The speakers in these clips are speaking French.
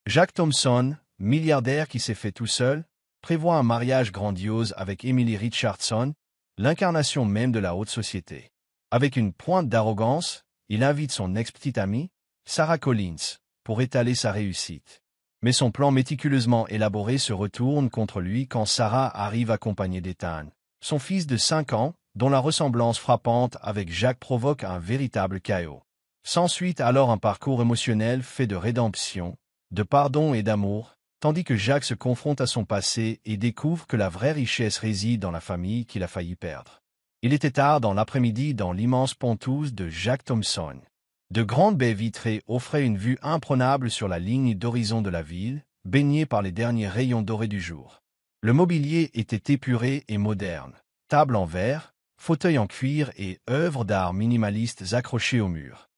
Jack Thompson, milliardaire qui s'est fait tout seul, prévoit un mariage grandiose avec Emily Richardson, l'incarnation même de la haute société. Avec une pointe d'arrogance, il invite son ex-petite amie, Sarah Collins, pour étaler sa réussite. Mais son plan méticuleusement élaboré se retourne contre lui quand Sarah arrive accompagnée d'Ethan, son fils de 5 ans, dont la ressemblance frappante avec Jack provoque un véritable chaos. S'ensuit alors un parcours émotionnel fait de rédemption, de pardon et d'amour, tandis que Jack se confronte à son passé et découvre que la vraie richesse réside dans la famille qu'il a failli perdre. Il était tard dans l'après-midi dans l'immense penthouse de Jack Thompson. De grandes baies vitrées offraient une vue imprenable sur la ligne d'horizon de la ville, baignée par les derniers rayons dorés du jour. Le mobilier était épuré et moderne, table en verre, fauteuils en cuir et œuvres d'art minimalistes accrochées au mur.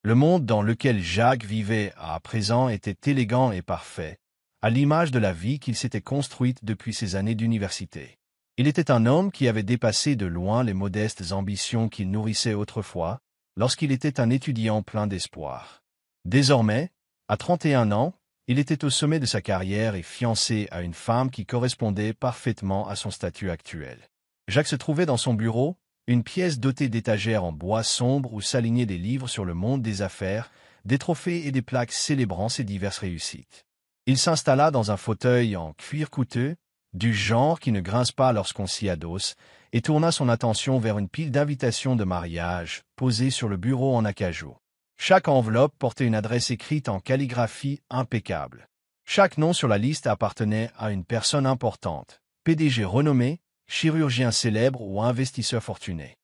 Le monde dans lequel Jack vivait à présent était élégant et parfait, à l'image de la vie qu'il s'était construite depuis ses années d'université. Il était un homme qui avait dépassé de loin les modestes ambitions qu'il nourrissait autrefois, lorsqu'il était un étudiant plein d'espoir. Désormais, à 31 ans, il était au sommet de sa carrière et fiancé à une femme qui correspondait parfaitement à son statut actuel. Jack se trouvait dans son bureau, une pièce dotée d'étagères en bois sombre où s'alignaient des livres sur le monde des affaires, des trophées et des plaques célébrant ses diverses réussites. Il s'installa dans un fauteuil en cuir coûteux, du genre qui ne grince pas lorsqu'on s'y adosse, et tourna son attention vers une pile d'invitations de mariage, posée sur le bureau en acajou. Chaque enveloppe portait une adresse écrite en calligraphie impeccable. Chaque nom sur la liste appartenait à une personne importante, PDG renommé, chirurgien célèbre ou investisseur fortuné.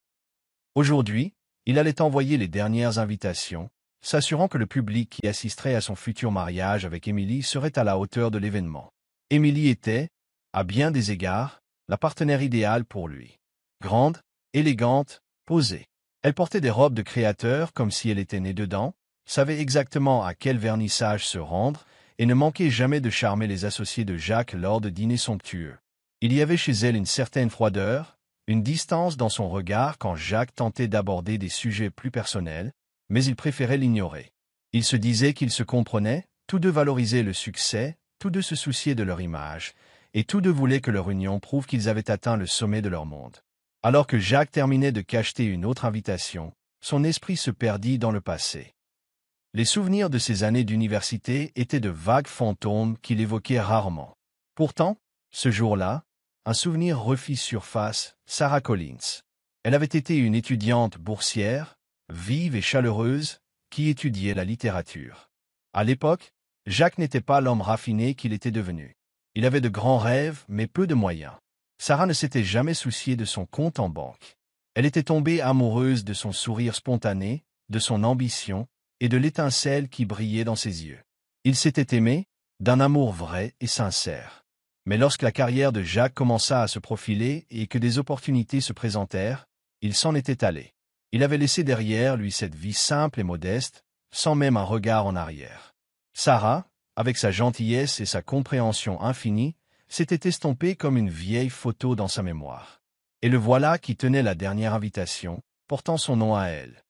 Aujourd'hui, il allait envoyer les dernières invitations, s'assurant que le public qui assisterait à son futur mariage avec Emily serait à la hauteur de l'événement. Emily était, à bien des égards, la partenaire idéale pour lui. Grande, élégante, posée. Elle portait des robes de créateur comme si elle était née dedans, savait exactement à quel vernissage se rendre et ne manquait jamais de charmer les associés de Jack lors de dîners somptueux. Il y avait chez elle une certaine froideur, une distance dans son regard quand Jack tentait d'aborder des sujets plus personnels, mais il préférait l'ignorer. Il se disait qu'ils se comprenaient, tous deux valorisaient le succès, tous deux se souciaient de leur image, et tous deux voulaient que leur union prouve qu'ils avaient atteint le sommet de leur monde. Alors que Jack terminait de cacheter une autre invitation, son esprit se perdit dans le passé. Les souvenirs de ses années d'université étaient de vagues fantômes qu'il évoquait rarement. Pourtant, ce jour-là, un souvenir refit surface, Sarah Collins. Elle avait été une étudiante boursière, vive et chaleureuse, qui étudiait la littérature. À l'époque, Jack n'était pas l'homme raffiné qu'il était devenu. Il avait de grands rêves, mais peu de moyens. Sarah ne s'était jamais souciée de son compte en banque. Elle était tombée amoureuse de son sourire spontané, de son ambition et de l'étincelle qui brillait dans ses yeux. Ils s'étaient aimés, d'un amour vrai et sincère. Mais lorsque la carrière de Jack commença à se profiler et que des opportunités se présentèrent, il s'en était allé. Il avait laissé derrière lui cette vie simple et modeste, sans même un regard en arrière. Sarah, avec sa gentillesse et sa compréhension infinie, s'était estompée comme une vieille photo dans sa mémoire. Et le voilà qui tenait la dernière invitation, portant son nom à elle.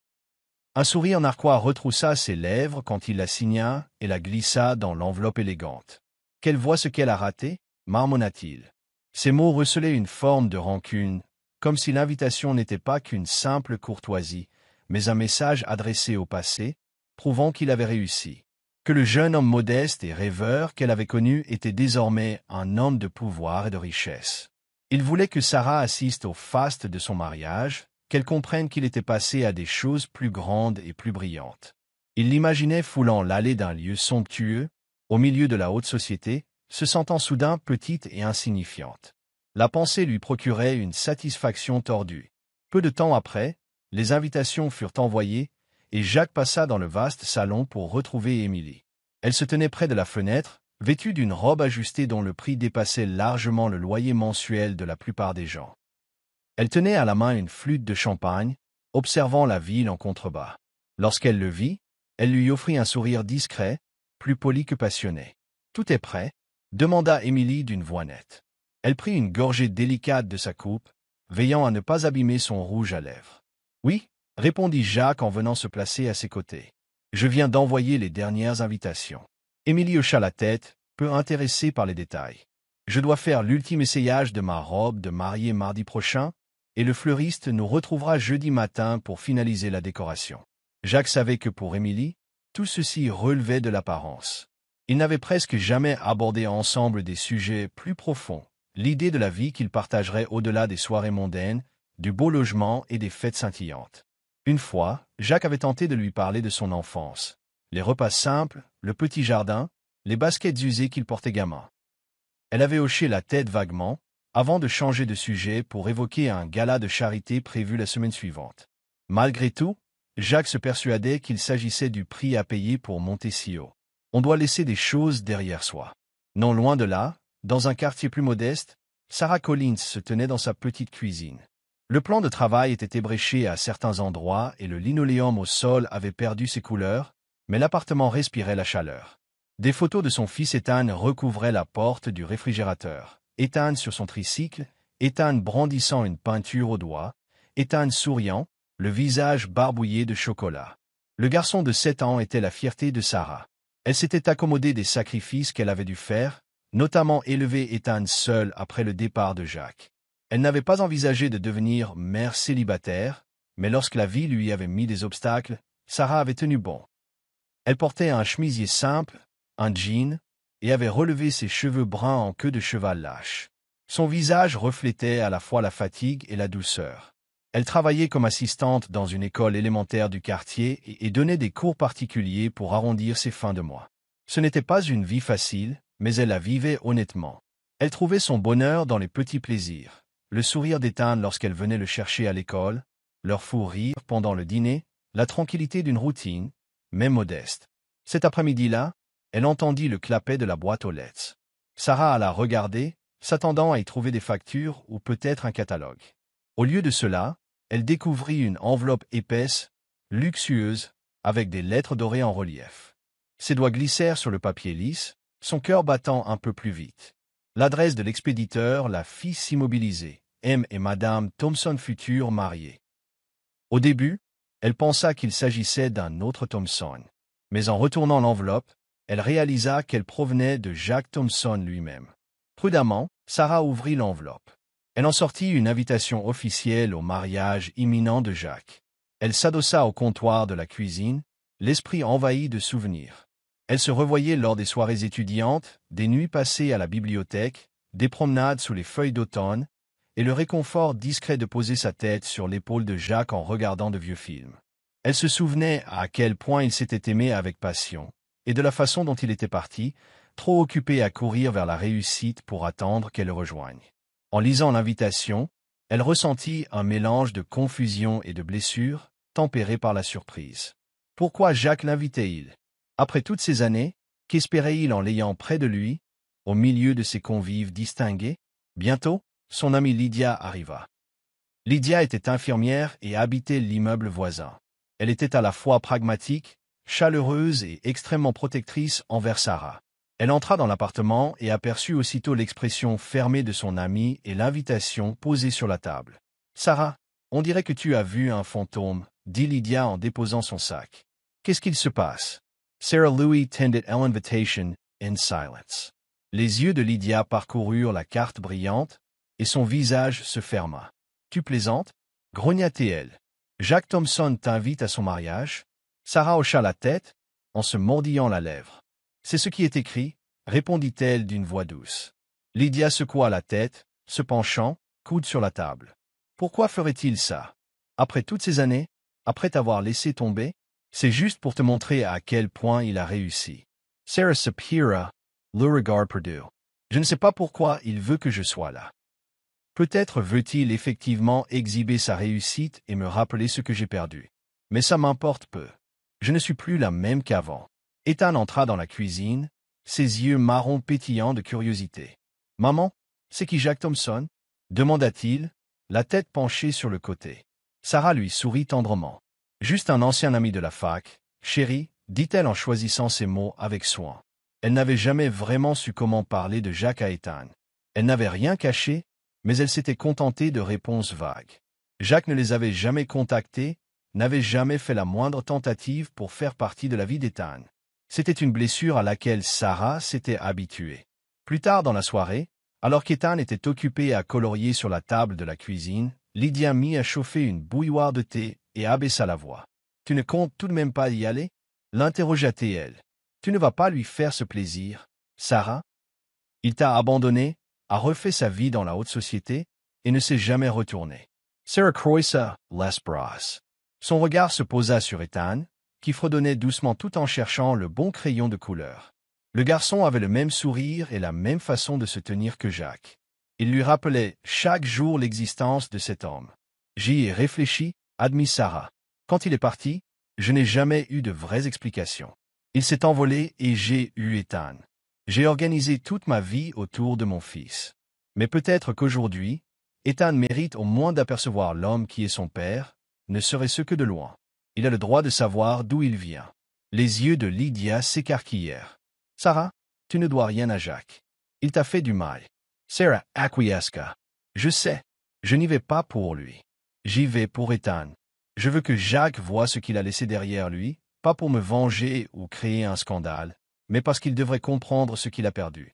Un sourire narquois retroussa ses lèvres quand il la signa et la glissa dans l'enveloppe élégante. « Qu'elle voit ce qu'elle a raté ?» marmonna-t-il. Ces mots recelaient une forme de rancune, comme si l'invitation n'était pas qu'une simple courtoisie, mais un message adressé au passé, prouvant qu'il avait réussi. Que le jeune homme modeste et rêveur qu'elle avait connu était désormais un homme de pouvoir et de richesse. Il voulait que Sarah assiste au faste de son mariage, qu'elle comprenne qu'il était passé à des choses plus grandes et plus brillantes. Il l'imaginait foulant l'allée d'un lieu somptueux, au milieu de la haute société, se sentant soudain petite et insignifiante. La pensée lui procurait une satisfaction tordue. Peu de temps après, les invitations furent envoyées, et Jack passa dans le vaste salon pour retrouver Emily. Elle se tenait près de la fenêtre, vêtue d'une robe ajustée dont le prix dépassait largement le loyer mensuel de la plupart des gens. Elle tenait à la main une flûte de champagne, observant la ville en contrebas. Lorsqu'elle le vit, elle lui offrit un sourire discret, plus poli que passionné. « Tout est prêt ?» demanda Emily d'une voix nette. Elle prit une gorgée délicate de sa coupe, veillant à ne pas abîmer son rouge à lèvres. « Oui » répondit Jack en venant se placer à ses côtés. « Je viens d'envoyer les dernières invitations. » Émilie hocha la tête, peu intéressée par les détails. Je dois faire l'ultime essayage de ma robe de mariée mardi prochain, et le fleuriste nous retrouvera jeudi matin pour finaliser la décoration. Jacques savait que pour Émilie, tout ceci relevait de l'apparence. Ils n'avaient presque jamais abordé ensemble des sujets plus profonds, l'idée de la vie qu'ils partageraient au-delà des soirées mondaines, du beau logement et des fêtes scintillantes. Une fois, Jacques avait tenté de lui parler de son enfance, les repas simples, le petit jardin, les baskets usées qu'il portait gamin. Elle avait hoché la tête vaguement, avant de changer de sujet pour évoquer un gala de charité prévu la semaine suivante. Malgré tout, Jacques se persuadait qu'il s'agissait du prix à payer pour monter si haut. On doit laisser des choses derrière soi. Non loin de là, dans un quartier plus modeste, Sarah Collins se tenait dans sa petite cuisine. Le plan de travail était ébréché à certains endroits et le linoléum au sol avait perdu ses couleurs, mais l'appartement respirait la chaleur. Des photos de son fils Ethan recouvraient la porte du réfrigérateur. Ethan sur son tricycle, Ethan brandissant une peinture au doigt, Ethan souriant, le visage barbouillé de chocolat. Le garçon de 7 ans était la fierté de Sarah. Elle s'était accommodée des sacrifices qu'elle avait dû faire, notamment élever Ethan seul après le départ de Jacques. Elle n'avait pas envisagé de devenir mère célibataire, mais lorsque la vie lui avait mis des obstacles, Sarah avait tenu bon. Elle portait un chemisier simple, un jean, et avait relevé ses cheveux bruns en queue de cheval lâche. Son visage reflétait à la fois la fatigue et la douceur. Elle travaillait comme assistante dans une école élémentaire du quartier et donnait des cours particuliers pour arrondir ses fins de mois. Ce n'était pas une vie facile, mais elle la vivait honnêtement. Elle trouvait son bonheur dans les petits plaisirs. Le sourire d'Ethan lorsqu'elle venait le chercher à l'école, leur fou rire pendant le dîner, la tranquillité d'une routine, même modeste. Cet après-midi-là, elle entendit le clapet de la boîte aux lettres. Sarah alla regarder, s'attendant à y trouver des factures ou peut-être un catalogue. Au lieu de cela, elle découvrit une enveloppe épaisse, luxueuse, avec des lettres dorées en relief. Ses doigts glissèrent sur le papier lisse, son cœur battant un peu plus vite. L'adresse de l'expéditeur la fit s'immobiliser. M et Madame Thompson futurs mariés. Au début, elle pensa qu'il s'agissait d'un autre Thompson. Mais en retournant l'enveloppe, elle réalisa qu'elle provenait de Jacques Thompson lui-même. Prudemment, Sarah ouvrit l'enveloppe. Elle en sortit une invitation officielle au mariage imminent de Jacques. Elle s'adossa au comptoir de la cuisine, l'esprit envahi de souvenirs. Elle se revoyait lors des soirées étudiantes, des nuits passées à la bibliothèque, des promenades sous les feuilles d'automne, et le réconfort discret de poser sa tête sur l'épaule de Jacques en regardant de vieux films. Elle se souvenait à quel point il s'était aimé avec passion, et de la façon dont il était parti, trop occupé à courir vers la réussite pour attendre qu'elle le rejoigne. En lisant l'invitation, elle ressentit un mélange de confusion et de blessure, tempéré par la surprise. Pourquoi Jacques l'invitait-il? Après toutes ces années, qu'espérait-il en l'ayant près de lui, au milieu de ses convives distingués? Bientôt, son amie Lydia arriva. Lydia était infirmière et habitait l'immeuble voisin. Elle était à la fois pragmatique, chaleureuse et extrêmement protectrice envers Sarah. Elle entra dans l'appartement et aperçut aussitôt l'expression fermée de son amie et l'invitation posée sur la table. « Sarah, on dirait que tu as vu un fantôme, » dit Lydia en déposant son sac. « Qu'est-ce qu'il se passe? » Sarah Louis tended l'invitation in silence. Les yeux de Lydia parcoururent la carte brillante, et son visage se ferma. « Tu plaisantes? » grogna-t-elle. « Jacques Thompson t'invite à son mariage? » Sarah hocha la tête, en se mordillant la lèvre. « C'est ce qui est écrit, » répondit-elle d'une voix douce. Lydia secoua la tête, se penchant, coude sur la table. « Pourquoi ferait-il ça? Après toutes ces années, après t'avoir laissé tomber? C'est juste pour te montrer à quel point il a réussi. » Sarah Sapira, le regard perdu. « Je ne sais pas pourquoi il veut que je sois là. Peut-être veut-il effectivement exhiber sa réussite et me rappeler ce que j'ai perdu. Mais ça m'importe peu. Je ne suis plus la même qu'avant. » Ethan entra dans la cuisine, ses yeux marrons pétillants de curiosité. « Maman, c'est qui Jacques Thompson? » demanda-t-il, la tête penchée sur le côté. Sarah lui sourit tendrement. « Juste un ancien ami de la fac, chérie, » dit-elle en choisissant ses mots avec soin. Elle n'avait jamais vraiment su comment parler de Jacques à Ethan. Elle n'avait rien caché, mais elle s'était contentée de réponses vagues. Jacques ne les avait jamais contactés, n'avait jamais fait la moindre tentative pour faire partie de la vie d'Ethan. C'était une blessure à laquelle Sarah s'était habituée. Plus tard dans la soirée, alors qu'Ethan était occupé à colorier sur la table de la cuisine, Lydia mit à chauffer une bouilloire de thé et abaissa la voix. « Tu ne comptes tout de même pas y aller » l'interrogea-t-elle. « Tu ne vas pas lui faire ce plaisir, Sarah? Il t'a abandonné, a refait sa vie dans la haute société et ne s'est jamais retourné. » Sarah croisa les bras. Son regard se posa sur Ethan, qui fredonnait doucement tout en cherchant le bon crayon de couleur. Le garçon avait le même sourire et la même façon de se tenir que Jacques. Il lui rappelait chaque jour l'existence de cet homme. « J'y ai réfléchi, admit Sarah. Quand il est parti, je n'ai jamais eu de vraies explications. Il s'est envolé et j'ai eu Ethan. J'ai organisé toute ma vie autour de mon fils. Mais peut-être qu'aujourd'hui, Ethan mérite au moins d'apercevoir l'homme qui est son père, ne serait-ce que de loin. Il a le droit de savoir d'où il vient. » Les yeux de Lydia s'écarquillèrent. « Sarah, tu ne dois rien à Jacques. Il t'a fait du mal. » Sarah acquiesça. « Je sais, je n'y vais pas pour lui. J'y vais pour Ethan. Je veux que Jacques voie ce qu'il a laissé derrière lui, pas pour me venger ou créer un scandale, mais parce qu'il devrait comprendre ce qu'il a perdu.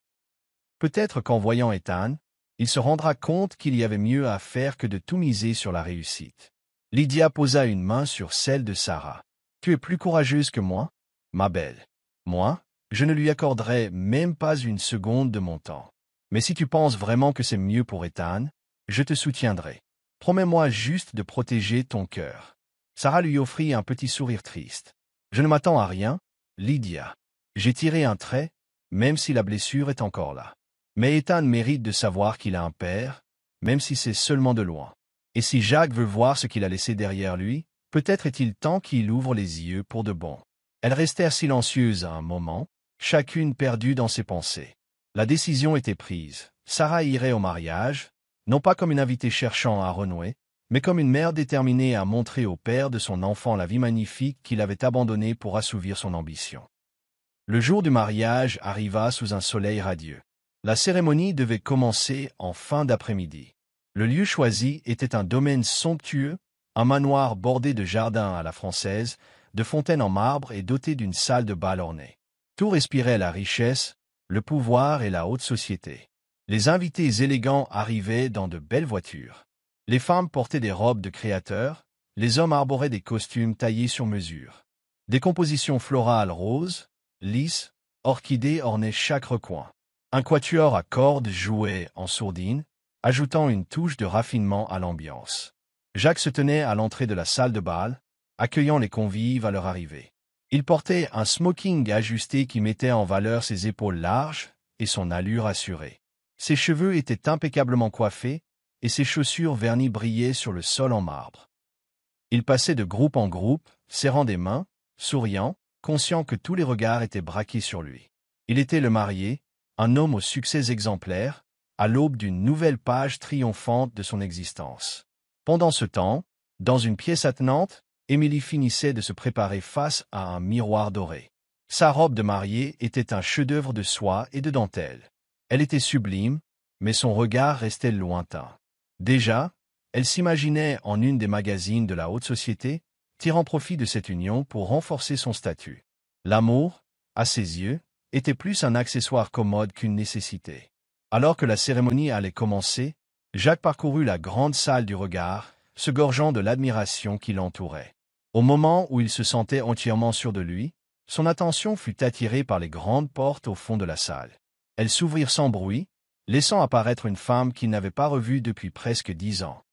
Peut-être qu'en voyant Ethan, il se rendra compte qu'il y avait mieux à faire que de tout miser sur la réussite. » Lydia posa une main sur celle de Sarah. « Tu es plus courageuse que moi, ma belle. Moi, je ne lui accorderai même pas une seconde de mon temps. Mais si tu penses vraiment que c'est mieux pour Ethan, je te soutiendrai. Promets-moi juste de protéger ton cœur. » Sarah lui offrit un petit sourire triste. « Je ne m'attends à rien, Lydia. J'ai tiré un trait, même si la blessure est encore là. Mais Ethan mérite de savoir qu'il a un père, même si c'est seulement de loin. Et si Jacques veut voir ce qu'il a laissé derrière lui, peut-être est-il temps qu'il ouvre les yeux pour de bon. » Elles restèrent silencieuses un moment, chacune perdue dans ses pensées. La décision était prise. Sarah irait au mariage, non pas comme une invitée cherchant à renouer, mais comme une mère déterminée à montrer au père de son enfant la vie magnifique qu'il avait abandonnée pour assouvir son ambition. Le jour du mariage arriva sous un soleil radieux. La cérémonie devait commencer en fin d'après-midi. Le lieu choisi était un domaine somptueux, un manoir bordé de jardins à la française, de fontaines en marbre et doté d'une salle de bal ornée. Tout respirait la richesse, le pouvoir et la haute société. Les invités élégants arrivaient dans de belles voitures. Les femmes portaient des robes de créateurs, les hommes arboraient des costumes taillés sur mesure. Des compositions florales roses, lisses, orchidées ornaient chaque recoin. Un quatuor à cordes jouait en sourdine, ajoutant une touche de raffinement à l'ambiance. Jacques se tenait à l'entrée de la salle de bal, accueillant les convives à leur arrivée. Il portait un smoking ajusté qui mettait en valeur ses épaules larges et son allure assurée. Ses cheveux étaient impeccablement coiffés et ses chaussures vernies brillaient sur le sol en marbre. Il passait de groupe en groupe, serrant des mains, souriant, conscient que tous les regards étaient braqués sur lui. Il était le marié, un homme au succès exemplaire, à l'aube d'une nouvelle page triomphante de son existence. Pendant ce temps, dans une pièce attenante, Émilie finissait de se préparer face à un miroir doré. Sa robe de mariée était un chef-d'œuvre de soie et de dentelle. Elle était sublime, mais son regard restait lointain. Déjà, elle s'imaginait en une des magazines de la haute société, tirant profit de cette union pour renforcer son statut. L'amour, à ses yeux, était plus un accessoire commode qu'une nécessité. Alors que la cérémonie allait commencer, Jacques parcourut la grande salle du regard, se gorgeant de l'admiration qui l'entourait. Au moment où il se sentait entièrement sûr de lui, son attention fut attirée par les grandes portes au fond de la salle. Elles s'ouvrirent sans bruit, laissant apparaître une femme qu'il n'avait pas revue depuis presque 10 ans.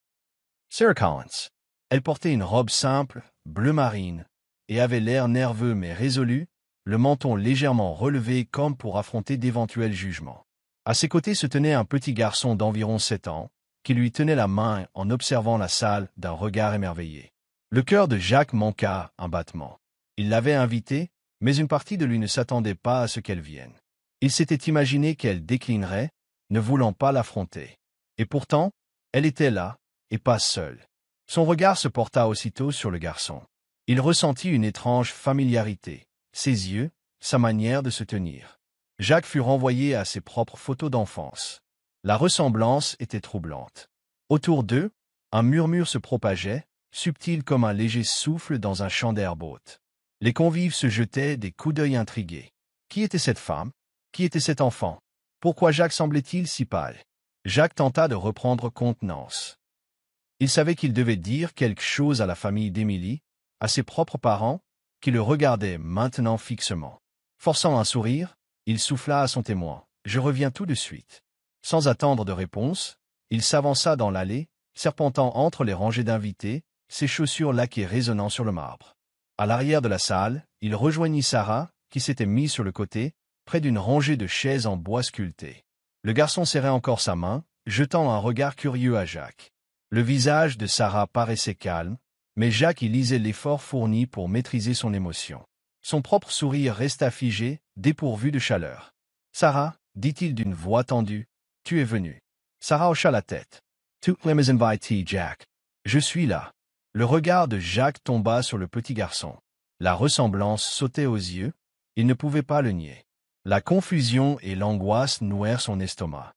Sarah Collins. Elle portait une robe simple, bleu marine, et avait l'air nerveux mais résolu, le menton légèrement relevé comme pour affronter d'éventuels jugements. À ses côtés se tenait un petit garçon d'environ 7 ans, qui lui tenait la main en observant la salle d'un regard émerveillé. Le cœur de Jacques manqua un battement. Il l'avait invitée, mais une partie de lui ne s'attendait pas à ce qu'elle vienne. Il s'était imaginé qu'elle déclinerait, ne voulant pas l'affronter. Et pourtant, elle était là, et pas seule. Son regard se porta aussitôt sur le garçon. Il ressentit une étrange familiarité, ses yeux, sa manière de se tenir. Jacques fut renvoyé à ses propres photos d'enfance. La ressemblance était troublante. Autour d'eux, un murmure se propageait, subtil comme un léger souffle dans un champ d'herbe haute. Les convives se jetaient des coups d'œil intrigués. Qui était cette femme? Qui était cet enfant? Pourquoi Jacques semblait-il si pâle? Jacques tenta de reprendre contenance. Il savait qu'il devait dire quelque chose à la famille d'Émilie, à ses propres parents, qui le regardaient maintenant fixement. Forçant un sourire, il souffla à son témoin. « Je reviens tout de suite. » Sans attendre de réponse, il s'avança dans l'allée, serpentant entre les rangées d'invités, ses chaussures laquées résonnant sur le marbre. À l'arrière de la salle, il rejoignit Sarah, qui s'était mise sur le côté, près d'une rangée de chaises en bois sculpté. Le garçon serrait encore sa main, jetant un regard curieux à Jacques. Le visage de Sarah paraissait calme, mais Jacques y lisait l'effort fourni pour maîtriser son émotion. Son propre sourire resta figé, dépourvu de chaleur. « Sarah, dit-il d'une voix tendue, tu es venue. » Sarah hocha la tête. « Tu m'as invité, Jack. »« Je suis là. » Le regard de Jacques tomba sur le petit garçon. La ressemblance sautait aux yeux, il ne pouvait pas le nier. La confusion et l'angoisse nouèrent son estomac.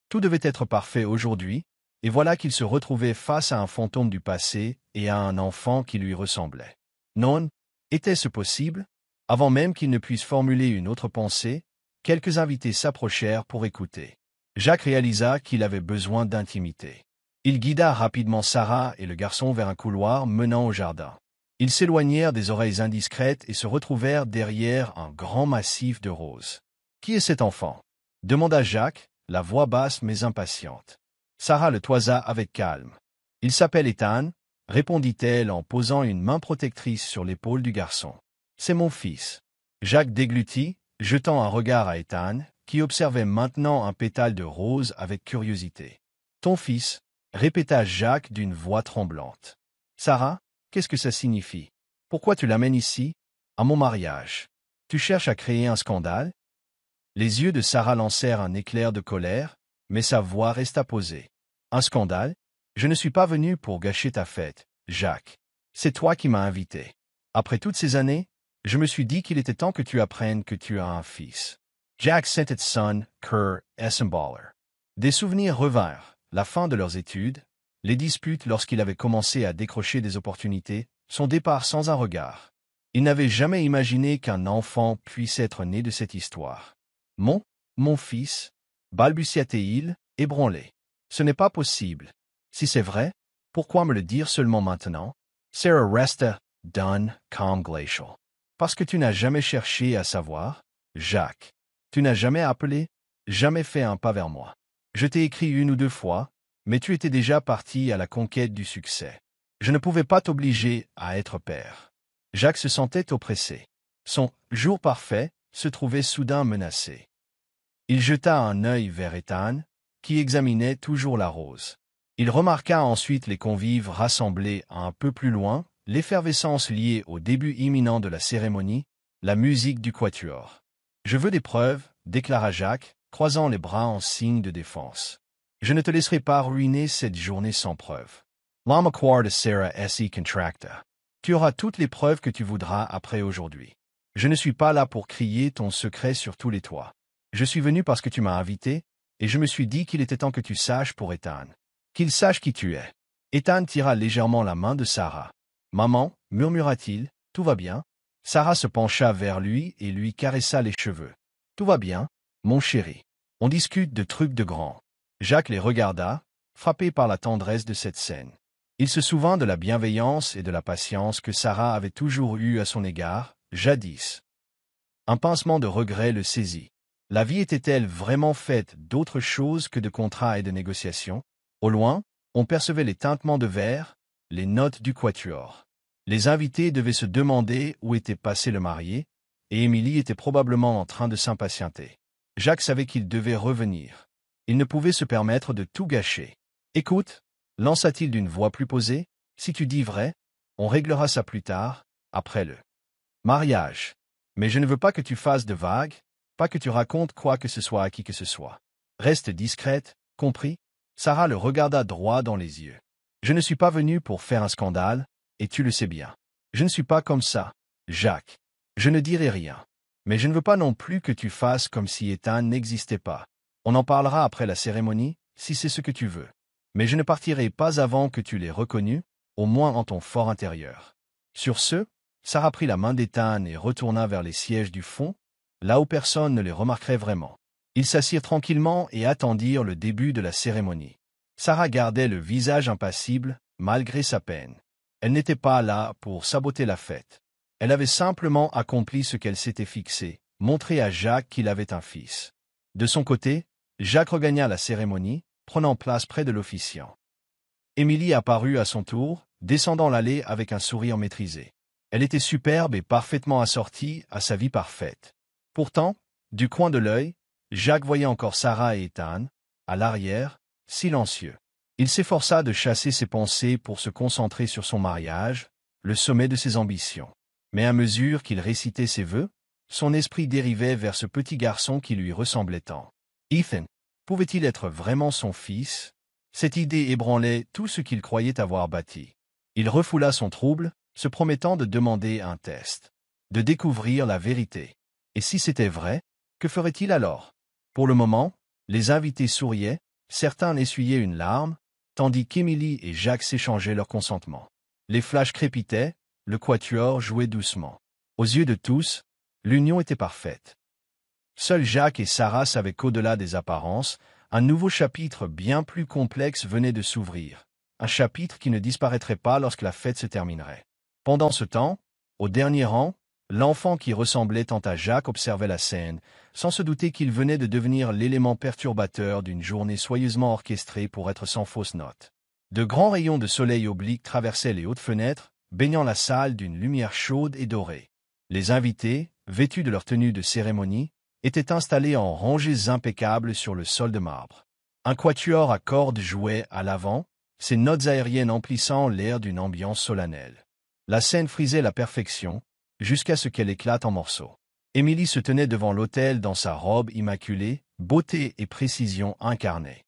Tout devait être parfait aujourd'hui, et voilà qu'il se retrouvait face à un fantôme du passé et à un enfant qui lui ressemblait. Non, était-ce possible? Avant même qu'il ne puisse formuler une autre pensée, quelques invités s'approchèrent pour écouter. Jacques réalisa qu'il avait besoin d'intimité. Il guida rapidement Sarah et le garçon vers un couloir menant au jardin. Ils s'éloignèrent des oreilles indiscrètes et se retrouvèrent derrière un grand massif de roses. « Qui est cet enfant ?» demanda Jacques, la voix basse mais impatiente. Sarah le toisa avec calme. « Il s'appelle Ethan, » répondit-elle en posant une main protectrice sur l'épaule du garçon. « C'est mon fils. » Jacques déglutit, jetant un regard à Ethan, qui observait maintenant un pétale de rose avec curiosité. « Ton fils ?» répéta Jacques d'une voix tremblante. « Sarah, qu'est-ce que ça signifie? Pourquoi tu l'amènes ici, à mon mariage? Tu cherches à créer un scandale ?» Les yeux de Sarah lancèrent un éclair de colère, mais sa voix resta posée. « Un scandale? Je ne suis pas venu pour gâcher ta fête, Jacques. C'est toi qui m'as invité. Après toutes ces années, je me suis dit qu'il était temps que tu apprennes que tu as un fils. » Jack sentait son cœur s'emballer. Des souvenirs revinrent, la fin de leurs études, les disputes lorsqu'il avait commencé à décrocher des opportunités, son départ sans un regard. Il n'avait jamais imaginé qu'un enfant puisse être né de cette histoire. « Mon fils » balbutia-t-il, ébranlé. « Ce n'est pas possible. Si c'est vrai, pourquoi me le dire seulement maintenant? » Sarah resta d'un calme glacial. « Parce que tu n'as jamais cherché à savoir, Jacques. Tu n'as jamais appelé, jamais fait un pas vers moi. Je t'ai écrit une ou deux fois, mais tu étais déjà parti à la conquête du succès. Je ne pouvais pas t'obliger à être père. » Jacques se sentait oppressé. Son « jour parfait » se trouvait soudain menacé. Il jeta un œil vers Ethan, qui examinait toujours la rose. Il remarqua ensuite les convives rassemblés un peu plus loin, l'effervescence liée au début imminent de la cérémonie, la musique du quatuor. « Je veux des preuves, » déclara Jacques, croisant les bras en signe de défense. « Je ne te laisserai pas ruiner cette journée sans preuves. » L'âme de Sarah s'y contracta. « Tu auras toutes les preuves que tu voudras après aujourd'hui. Je ne suis pas là pour crier ton secret sur tous les toits. Je suis venu parce que tu m'as invité, et je me suis dit qu'il était temps que tu saches pour Ethan. Qu'il sache qui tu es. » Ethan tira légèrement la main de Sarah. « Maman, » murmura-t-il, « tout va bien ?» Sarah se pencha vers lui et lui caressa les cheveux. « Tout va bien, mon chéri. On discute de trucs de grands. » Jacques les regarda, frappé par la tendresse de cette scène. Il se souvint de la bienveillance et de la patience que Sarah avait toujours eue à son égard, jadis. Un pincement de regret le saisit. La vie était-elle vraiment faite d'autre chose que de contrats et de négociations? Au loin, on percevait les tintements de verre, les notes du quatuor. Les invités devaient se demander où était passé le marié, et Émilie était probablement en train de s'impatienter. Jacques savait qu'il devait revenir. Il ne pouvait se permettre de tout gâcher. « Écoute, » lança-t-il d'une voix plus posée, « si tu dis vrai, on réglera ça plus tard, après le mariage. Mais je ne veux pas que tu fasses de vagues, pas que tu racontes quoi que ce soit à qui que ce soit. Reste discrète, compris ?» Sarah le regarda droit dans les yeux. « Je ne suis pas venu pour faire un scandale, et tu le sais bien. Je ne suis pas comme ça, Jacques. Je ne dirai rien. Mais je ne veux pas non plus que tu fasses comme si Ethan n'existait pas. On en parlera après la cérémonie, si c'est ce que tu veux. Mais je ne partirai pas avant que tu l'aies reconnu, au moins en ton fort intérieur. » Sur ce, Sarah prit la main d'Ethan et retourna vers les sièges du fond, là où personne ne les remarquerait vraiment. Ils s'assirent tranquillement et attendirent le début de la cérémonie. Sarah gardait le visage impassible, malgré sa peine. Elle n'était pas là pour saboter la fête. Elle avait simplement accompli ce qu'elle s'était fixé, montrer à Jacques qu'il avait un fils. De son côté, Jacques regagna la cérémonie, prenant place près de l'officiant. Émilie apparut à son tour, descendant l'allée avec un sourire maîtrisé. Elle était superbe et parfaitement assortie à sa vie parfaite. Pourtant, du coin de l'œil, Jacques voyait encore Sarah et Ethan, à l'arrière, silencieux. Il s'efforça de chasser ses pensées pour se concentrer sur son mariage, le sommet de ses ambitions. Mais à mesure qu'il récitait ses vœux, son esprit dérivait vers ce petit garçon qui lui ressemblait tant. Ethan, pouvait-il être vraiment son fils? Cette idée ébranlait tout ce qu'il croyait avoir bâti. Il refoula son trouble, se promettant de demander un test, de découvrir la vérité. Et si c'était vrai, que ferait-il alors? Pour le moment, les invités souriaient, certains essuyaient une larme, tandis qu'Émilie et Jacques s'échangeaient leur consentement. Les flashs crépitaient, le quatuor jouait doucement. Aux yeux de tous, l'union était parfaite. Seuls Jacques et Sarah savaient qu'au-delà des apparences, un nouveau chapitre bien plus complexe venait de s'ouvrir, un chapitre qui ne disparaîtrait pas lorsque la fête se terminerait. Pendant ce temps, au dernier rang, l'enfant qui ressemblait tant à Jacques observait la scène, sans se douter qu'il venait de devenir l'élément perturbateur d'une journée soigneusement orchestrée pour être sans fausse note. De grands rayons de soleil oblique traversaient les hautes fenêtres, baignant la salle d'une lumière chaude et dorée. Les invités, vêtus de leur tenue de cérémonie, étaient installés en rangées impeccables sur le sol de marbre. Un quatuor à cordes jouait à l'avant, ses notes aériennes emplissant l'air d'une ambiance solennelle. La scène frisait la perfection, jusqu'à ce qu'elle éclate en morceaux. Émilie se tenait devant l'autel dans sa robe immaculée, beauté et précision incarnées.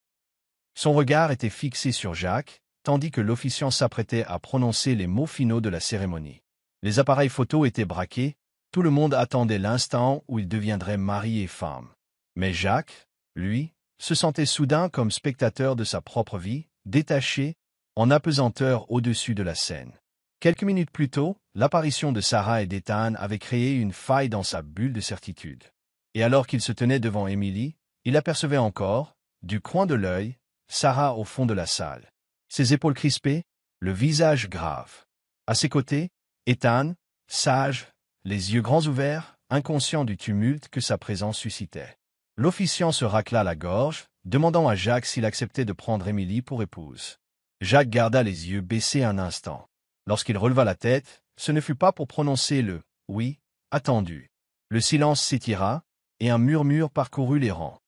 Son regard était fixé sur Jacques, tandis que l'officiant s'apprêtait à prononcer les mots finaux de la cérémonie. Les appareils photos étaient braqués, tout le monde attendait l'instant où ils deviendraient mari et femme. Mais Jacques, lui, se sentait soudain comme spectateur de sa propre vie, détaché, en apesanteur au-dessus de la scène. Quelques minutes plus tôt, l'apparition de Sarah et d'Ethan avait créé une faille dans sa bulle de certitude. Et alors qu'il se tenait devant Émilie, il apercevait encore, du coin de l'œil, Sarah au fond de la salle. Ses épaules crispées, le visage grave. À ses côtés, Ethan, sage, les yeux grands ouverts, inconscient du tumulte que sa présence suscitait. L'officiant se racla la gorge, demandant à Jacques s'il acceptait de prendre Émilie pour épouse. Jacques garda les yeux baissés un instant. Lorsqu'il releva la tête, ce ne fut pas pour prononcer le « oui » attendu. Le silence s'étira, et un murmure parcourut les rangs.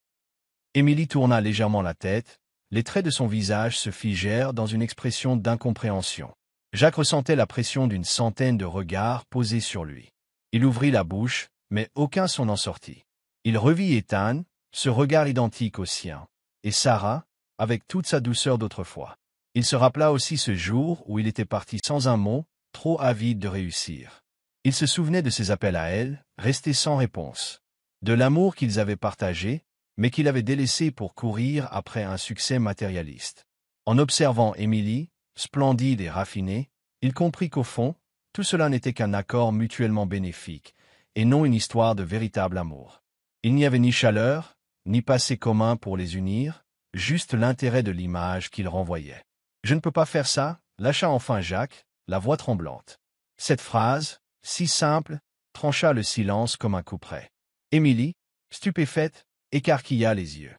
Émilie tourna légèrement la tête, les traits de son visage se figèrent dans une expression d'incompréhension. Jacques ressentait la pression d'une centaine de regards posés sur lui. Il ouvrit la bouche, mais aucun son n'en sortit. Il revit Ethan, ce regard identique au sien, et Sarah, avec toute sa douceur d'autrefois. Il se rappela aussi ce jour où il était parti sans un mot, trop avide de réussir. Il se souvenait de ses appels à elle, restés sans réponse. De l'amour qu'ils avaient partagé, mais qu'il avait délaissé pour courir après un succès matérialiste. En observant Émilie, splendide et raffinée, il comprit qu'au fond, tout cela n'était qu'un accord mutuellement bénéfique, et non une histoire de véritable amour. Il n'y avait ni chaleur, ni passé commun pour les unir, juste l'intérêt de l'image qu'ils renvoyaient. « Je ne peux pas faire ça », lâcha enfin Jacques, la voix tremblante. Cette phrase, si simple, trancha le silence comme un couperet. Émilie, stupéfaite, écarquilla les yeux.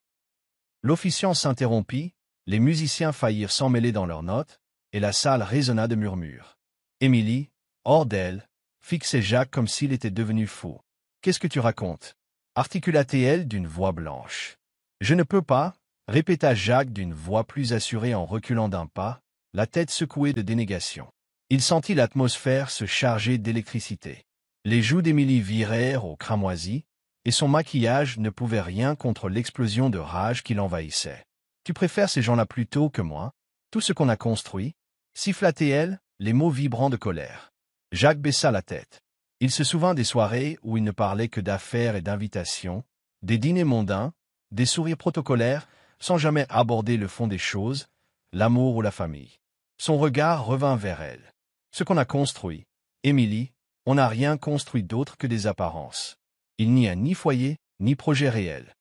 L'officiant s'interrompit, les musiciens faillirent s'emmêler dans leurs notes, et la salle résonna de murmures. Émilie, hors d'elle, fixait Jacques comme s'il était devenu fou. « Qu'est-ce que tu racontes » articula-t-elle d'une voix blanche. « Je ne peux pas » répéta Jacques d'une voix plus assurée en reculant d'un pas, la tête secouée de dénégation. Il sentit l'atmosphère se charger d'électricité. Les joues d'Émilie virèrent au cramoisi, et son maquillage ne pouvait rien contre l'explosion de rage qui l'envahissait. « Tu préfères ces gens-là plutôt que moi, tout ce qu'on a construit » siffla-t-elle, les mots vibrants de colère. Jacques baissa la tête. Il se souvint des soirées où il ne parlait que d'affaires et d'invitations, des dîners mondains, des sourires protocolaires, sans jamais aborder le fond des choses, l'amour ou la famille. Son regard revint vers elle. Ce qu'on a construit, Émilie, On n'a rien construit d'autre que des apparences. Il n'y a ni foyer, ni projet réel.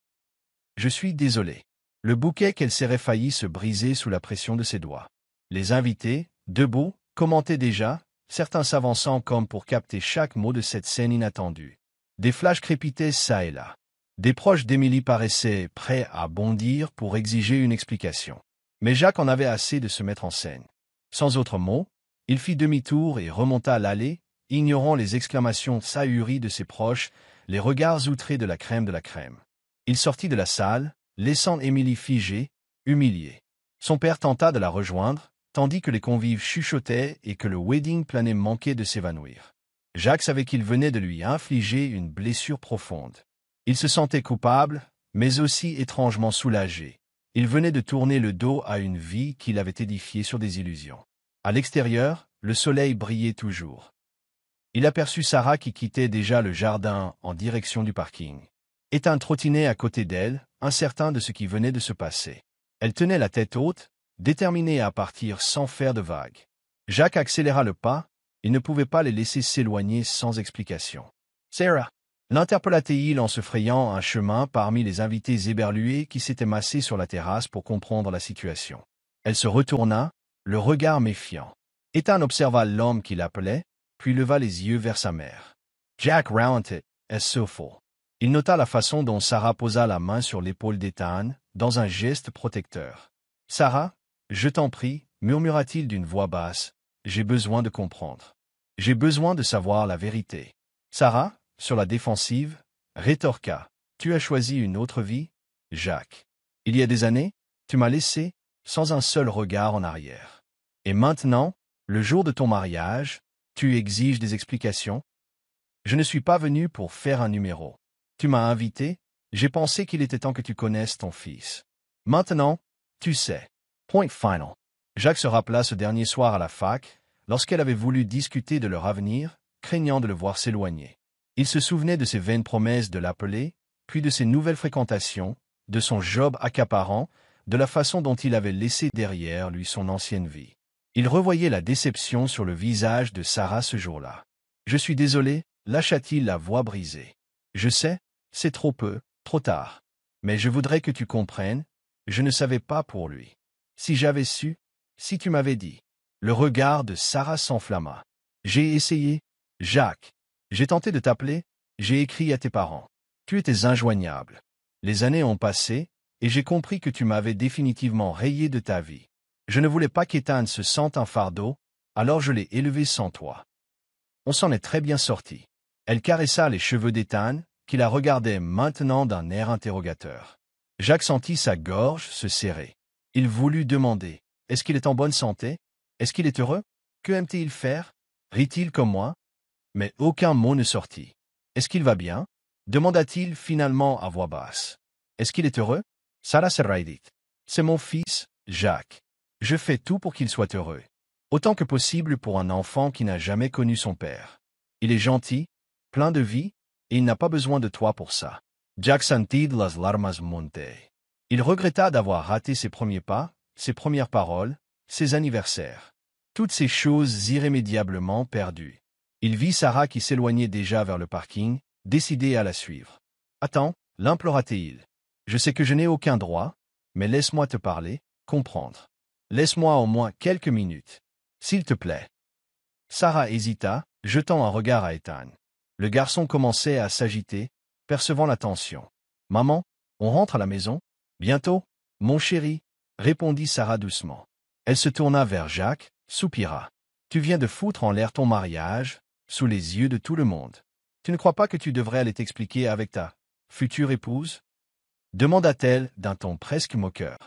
Je suis désolé. Le bouquet qu'elle serrait faillit se briser sous la pression de ses doigts. Les invités, debout, commentaient déjà, certains s'avançant comme pour capter chaque mot de cette scène inattendue. Des flashs crépitaient çà et là. Des proches d'Émilie paraissaient prêts à bondir pour exiger une explication. Mais Jacques en avait assez de se mettre en scène. Sans autre mot, il fit demi-tour et remonta l'allée, ignorant les exclamations sahuries de ses proches, les regards outrés de la crème de la crème. Il sortit de la salle, laissant Émilie figée, humiliée. Son père tenta de la rejoindre, tandis que les convives chuchotaient et que le wedding planait manquait de s'évanouir. Jacques savait qu'il venait de lui infliger une blessure profonde. Il se sentait coupable, mais aussi étrangement soulagé. Il venait de tourner le dos à une vie qu'il avait édifiée sur des illusions. À l'extérieur, le soleil brillait toujours. Il aperçut Sarah qui quittait déjà le jardin en direction du parking. Ethan trottinait à côté d'elle, incertain de ce qui venait de se passer. Elle tenait la tête haute, déterminée à partir sans faire de vagues. Jacques accéléra le pas, il ne pouvait pas les laisser s'éloigner sans explication. « Sarah !» l'interpella-t-il en se frayant un chemin parmi les invités éberlués qui s'étaient massés sur la terrasse pour comprendre la situation. Elle se retourna, le regard méfiant. Ethan observa l'homme qui l'appelait, puis leva les yeux vers sa mère. Jack ralentit, essoufflé. Il nota la façon dont Sarah posa la main sur l'épaule d'Ethan, dans un geste protecteur. « Sarah, je t'en prie, murmura-t-il d'une voix basse, j'ai besoin de comprendre. J'ai besoin de savoir la vérité. » Sarah, sur la défensive, rétorqua. « Tu as choisi une autre vie, Jacques. Il y a des années, tu m'as laissé, sans un seul regard en arrière. Et maintenant, le jour de ton mariage, tu exiges des explications? Je ne suis pas venu pour faire un numéro. Tu m'as invité, j'ai pensé qu'il était temps que tu connaisses ton fils. Maintenant, tu sais. Point final. » Jacques se rappela ce dernier soir à la fac, lorsqu'elle avait voulu discuter de leur avenir, craignant de le voir s'éloigner. Il se souvenait de ses vaines promesses de l'appeler, puis de ses nouvelles fréquentations, de son job accaparant, de la façon dont il avait laissé derrière lui son ancienne vie. Il revoyait la déception sur le visage de Sarah ce jour-là. « Je suis désolé », lâcha-t-il la voix brisée. « Je sais, c'est trop peu, trop tard. Mais je voudrais que tu comprennes, je ne savais pas pour lui. Si j'avais su, si tu m'avais dit. » Le regard de Sarah s'enflamma. « J'ai essayé, Jacques. J'ai tenté de t'appeler, j'ai écrit à tes parents. Tu étais injoignable. Les années ont passé, et j'ai compris que tu m'avais définitivement rayé de ta vie. Je ne voulais pas qu'Ethan se sente un fardeau, alors je l'ai élevé sans toi. On s'en est très bien sorti. » Elle caressa les cheveux d'Ethan, qui la regardait maintenant d'un air interrogateur. Jacques sentit sa gorge se serrer. Il voulut demander « Est-ce qu'il est en bonne santé? Est-ce qu'il est heureux? Que aime-t-il faire? Rit-il comme moi ?» Mais aucun mot ne sortit. « Est-ce qu'il va bien ?» demanda-t-il finalement à voix basse. « Est-ce qu'il est heureux? » Sarah se raidit. « C'est mon fils, Jacques. Je fais tout pour qu'il soit heureux. Autant que possible pour un enfant qui n'a jamais connu son père. Il est gentil, plein de vie, et il n'a pas besoin de toi pour ça. » Jacques sentit las larmas monter. Il regretta d'avoir raté ses premiers pas, ses premières paroles, ses anniversaires. Toutes ces choses irrémédiablement perdues. Il vit Sarah qui s'éloignait déjà vers le parking, décidée à la suivre. « Attends, » l'implora-t-il. « Je sais que je n'ai aucun droit, mais laisse-moi te parler, comprendre. Laisse-moi au moins quelques minutes. S'il te plaît. » Sarah hésita, jetant un regard à Ethan. Le garçon commençait à s'agiter, percevant la tension. « Maman, on rentre à la maison? Bientôt, mon chéri, » répondit Sarah doucement. Elle se tourna vers Jacques, soupira. « Tu viens de foutre en l'air ton mariage, sous les yeux de tout le monde. Tu ne crois pas que tu devrais aller t'expliquer avec ta future épouse? » demanda-t-elle d'un ton presque moqueur.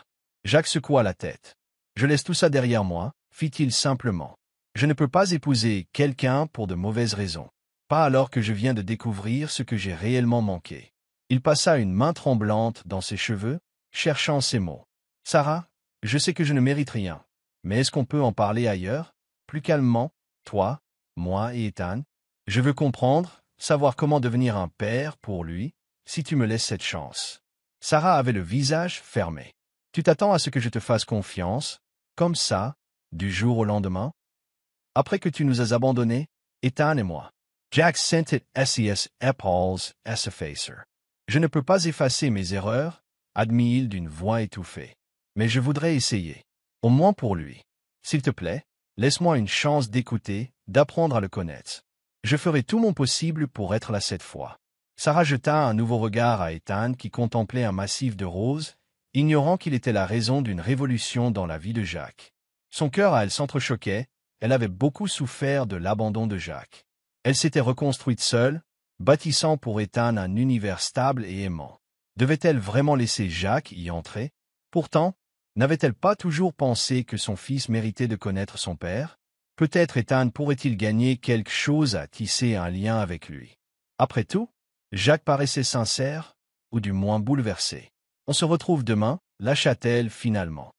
Jacques secoua la tête. « Je laisse tout ça derrière moi, » fit-il simplement. « Je ne peux pas épouser quelqu'un pour de mauvaises raisons. Pas alors que je viens de découvrir ce que j'ai réellement manqué. » Il passa une main tremblante dans ses cheveux, cherchant ses mots. « Sarah, je sais que je ne mérite rien, mais est-ce qu'on peut en parler ailleurs, plus calmement, toi, moi et Ethan? Je veux comprendre, savoir comment devenir un père pour lui, si tu me laisses cette chance. » Sarah avait le visage fermé. « Tu t'attends à ce que je te fasse confiance, comme ça, du jour au lendemain? Après que tu nous as abandonnés, Ethan et moi. Jack sentit ses épaules s'effacer. Je ne peux pas effacer mes erreurs, admit-il d'une voix étouffée. Mais je voudrais essayer. Au moins pour lui. S'il te plaît, laisse-moi une chance d'écouter, d'apprendre à le connaître. Je ferai tout mon possible pour être là cette fois. Sarah jeta un nouveau regard à Ethan qui contemplait un massif de roses, ignorant qu'il était la raison d'une révolution dans la vie de Jacques. Son cœur à elle s'entrechoquait, elle avait beaucoup souffert de l'abandon de Jacques. Elle s'était reconstruite seule, bâtissant pour Ethan un univers stable et aimant. Devait-elle vraiment laisser Jacques y entrer? Pourtant, n'avait-elle pas toujours pensé que son fils méritait de connaître son père? Peut-être Ethan pourrait-il gagner quelque chose à tisser un lien avec lui. Après tout, Jacques paraissait sincère, ou du moins bouleversé. On se retrouve demain, lâcha-t-elle finalement.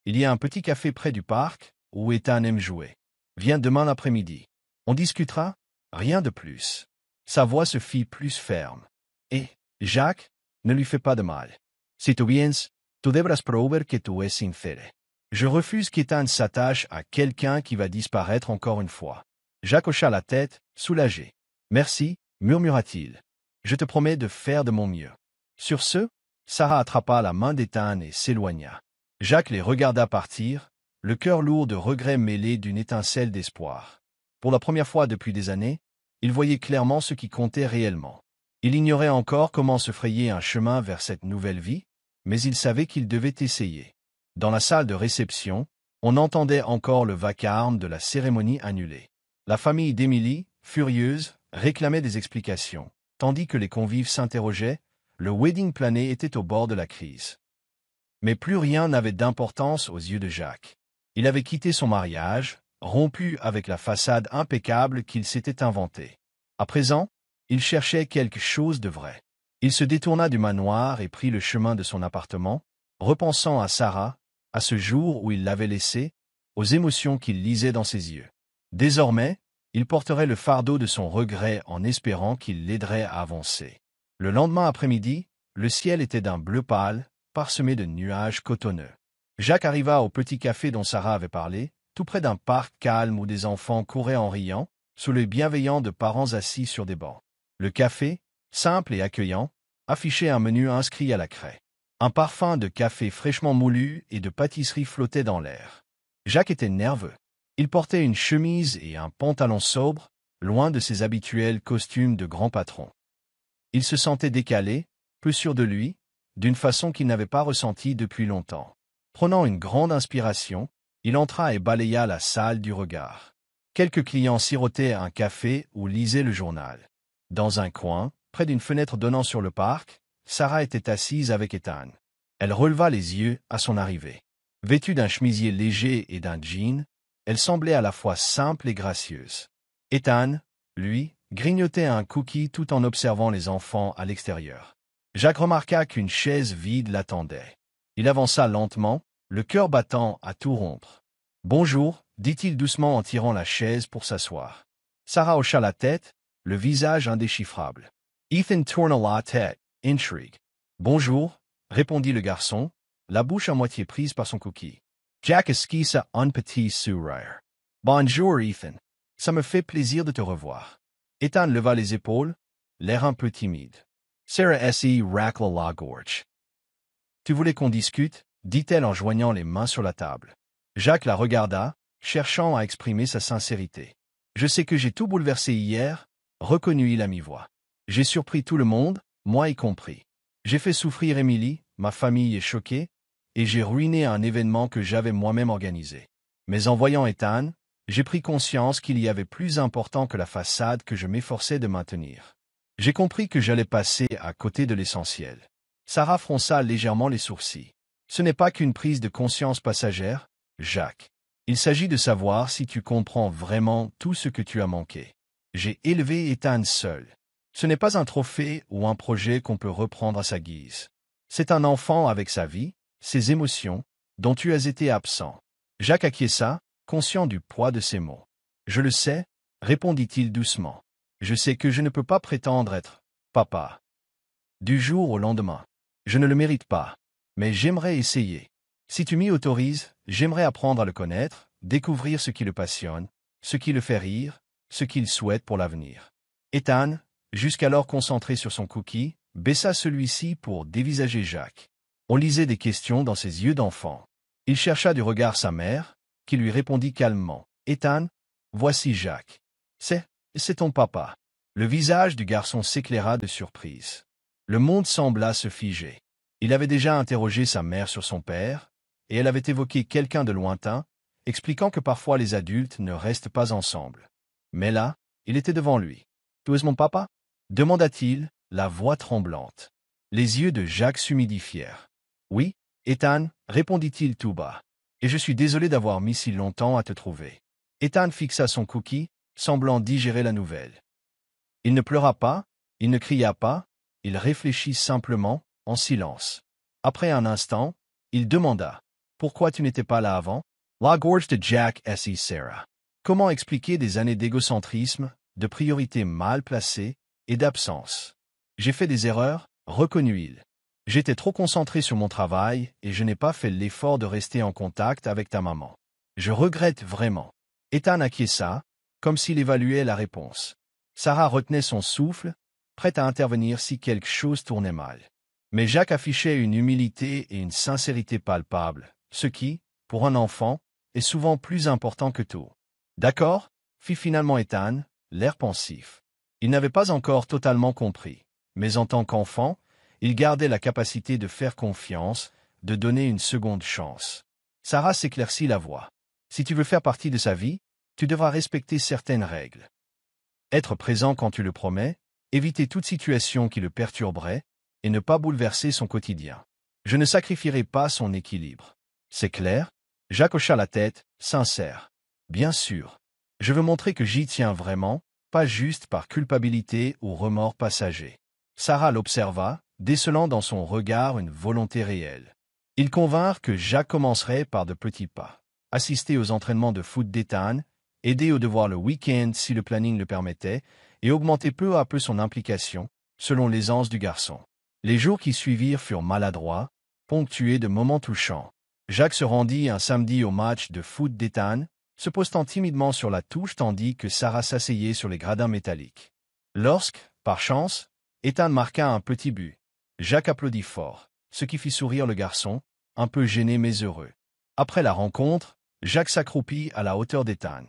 Il y a un petit café près du parc, où Ethan aime jouer. Viens demain l'après-midi. On discutera? Rien de plus. Sa voix se fit plus ferme. Et, Jacques, ne lui fais pas de mal. Si tu vienes, tu devras probar que tu es sincere. Je refuse qu'Ethan s'attache à quelqu'un qui va disparaître encore une fois. Jacques hocha la tête, soulagé. Merci, murmura-t-il. Je te promets de faire de mon mieux. Sur ce, Sarah attrapa la main d'Ethan et s'éloigna. Jacques les regarda partir, le cœur lourd de regrets mêlé d'une étincelle d'espoir. Pour la première fois depuis des années, il voyait clairement ce qui comptait réellement. Il ignorait encore comment se frayer un chemin vers cette nouvelle vie, mais il savait qu'il devait essayer. Dans la salle de réception, on entendait encore le vacarme de la cérémonie annulée. La famille d'Émilie, furieuse, réclamait des explications, tandis que les convives s'interrogeaient, le wedding plané était au bord de la crise. Mais plus rien n'avait d'importance aux yeux de Jacques. Il avait quitté son mariage, rompu avec la façade impeccable qu'il s'était inventée. À présent, il cherchait quelque chose de vrai. Il se détourna du manoir et prit le chemin de son appartement, repensant à Sarah, à ce jour où il l'avait laissée, aux émotions qu'il lisait dans ses yeux. Désormais, il porterait le fardeau de son regret en espérant qu'il l'aiderait à avancer. Le lendemain après-midi, le ciel était d'un bleu pâle, parsemé de nuages cotonneux. Jacques arriva au petit café dont Sarah avait parlé, tout près d'un parc calme où des enfants couraient en riant, sous l'œil bienveillant de parents assis sur des bancs. Le café, simple et accueillant, affichait un menu inscrit à la craie. Un parfum de café fraîchement moulu et de pâtisserie flottait dans l'air. Jacques était nerveux. Il portait une chemise et un pantalon sobre, loin de ses habituels costumes de grand patron. Il se sentait décalé, peu sûr de lui, d'une façon qu'il n'avait pas ressentie depuis longtemps. Prenant une grande inspiration, il entra et balaya la salle du regard. Quelques clients sirotaient un café ou lisaient le journal. Dans un coin, près d'une fenêtre donnant sur le parc, Sarah était assise avec Ethan. Elle releva les yeux à son arrivée. Vêtue d'un chemisier léger et d'un jean, elle semblait à la fois simple et gracieuse. Ethan, lui, grignotait un cookie tout en observant les enfants à l'extérieur. Jacques remarqua qu'une chaise vide l'attendait. Il avança lentement, le cœur battant à tout rompre. « Bonjour », dit-il doucement en tirant la chaise pour s'asseoir. Sarah hocha la tête, le visage indéchiffrable. Ethan tourna la tête, intrigue. « Bonjour », répondit le garçon, la bouche à moitié prise par son cookie. Jack esquissa un petit sourire. « Bonjour, Ethan. Ça me fait plaisir de te revoir. » Ethan leva les épaules, l'air un peu timide. Sarah S.E. racla la gorge. « Tu voulais qu'on discute ?» dit-elle en joignant les mains sur la table. Jacques la regarda, cherchant à exprimer sa sincérité. « Je sais que j'ai tout bouleversé hier, » reconnut-il à mi-voix. « J'ai surpris tout le monde, moi y compris. J'ai fait souffrir Émilie, ma famille est choquée, et j'ai ruiné un événement que j'avais moi-même organisé. Mais en voyant Ethan, j'ai pris conscience qu'il y avait plus important que la façade que je m'efforçais de maintenir. J'ai compris que j'allais passer à côté de l'essentiel. » Sarah fronça légèrement les sourcils. « Ce n'est pas qu'une prise de conscience passagère, Jacques. Il s'agit de savoir si tu comprends vraiment tout ce que tu as manqué. J'ai élevé Ethan seul. Ce n'est pas un trophée ou un projet qu'on peut reprendre à sa guise. C'est un enfant avec sa vie, ses émotions, dont tu as été absent. » Jacques acquiesça, conscient du poids de ses mots. « Je le sais, » répondit-il doucement. « Je sais que je ne peux pas prétendre être papa du jour au lendemain. Je ne le mérite pas, mais j'aimerais essayer. Si tu m'y autorises, j'aimerais apprendre à le connaître, découvrir ce qui le passionne, ce qui le fait rire, ce qu'il souhaite pour l'avenir. Ethan, jusqu'alors concentré sur son cookie, baissa celui-ci pour dévisager Jacques. On lisait des questions dans ses yeux d'enfant. Il chercha du regard sa mère, qui lui répondit calmement. « Ethan, voici Jacques. C'est ton papa. » Le visage du garçon s'éclaira de surprise. Le monde sembla se figer. Il avait déjà interrogé sa mère sur son père, et elle avait évoqué quelqu'un de lointain, expliquant que parfois les adultes ne restent pas ensemble. Mais là, il était devant lui. « Tu es mon papa ?» demanda-t-il, la voix tremblante. Les yeux de Jacques s'humidifièrent. « Oui, Ethan, répondit-il tout bas. Et je suis désolé d'avoir mis si longtemps à te trouver. » Ethan fixa son cookie, semblant digérer la nouvelle. Il ne pleura pas, il ne cria pas, il réfléchit simplement, en silence. Après un instant, il demanda « Pourquoi tu n'étais pas là avant ?» La gorge de Jack s'y serra. Comment expliquer des années d'égocentrisme, de priorités mal placées et d'absence? J'ai fait des erreurs, reconnut-il. J'étais trop concentré sur mon travail et je n'ai pas fait l'effort de rester en contact avec ta maman. Je regrette vraiment. Ethan acquiesça, comme s'il évaluait la réponse. Sarah retenait son souffle, prête à intervenir si quelque chose tournait mal. Mais Jacques affichait une humilité et une sincérité palpables, ce qui, pour un enfant, est souvent plus important que tout. « D'accord » fit finalement Ethan, l'air pensif. Il n'avait pas encore totalement compris, mais en tant qu'enfant, il gardait la capacité de faire confiance, de donner une seconde chance. Sarah s'éclaircit la voix. « Si tu veux faire partie de sa vie, tu devras respecter certaines règles. Être présent quand tu le promets, éviter toute situation qui le perturberait, et ne pas bouleverser son quotidien. Je ne sacrifierai pas son équilibre. C'est clair ?» Jacques hocha la tête, sincère. « Bien sûr. Je veux montrer que j'y tiens vraiment, pas juste par culpabilité ou remords passagers. » Sarah l'observa, décelant dans son regard une volonté réelle. Ils convinrent que Jacques commencerait par de petits pas. Assister aux entraînements de foot d'Ethan, aider aux devoirs le week-end si le planning le permettait, et augmenter peu à peu son implication, selon l'aisance du garçon. Les jours qui suivirent furent maladroits, ponctués de moments touchants. Jacques se rendit un samedi au match de foot d'Ethan, se postant timidement sur la touche tandis que Sarah s'asseyait sur les gradins métalliques. Lorsque, par chance, Ethan marqua un petit but, Jacques applaudit fort, ce qui fit sourire le garçon, un peu gêné mais heureux. Après la rencontre, Jacques s'accroupit à la hauteur d'Ethan.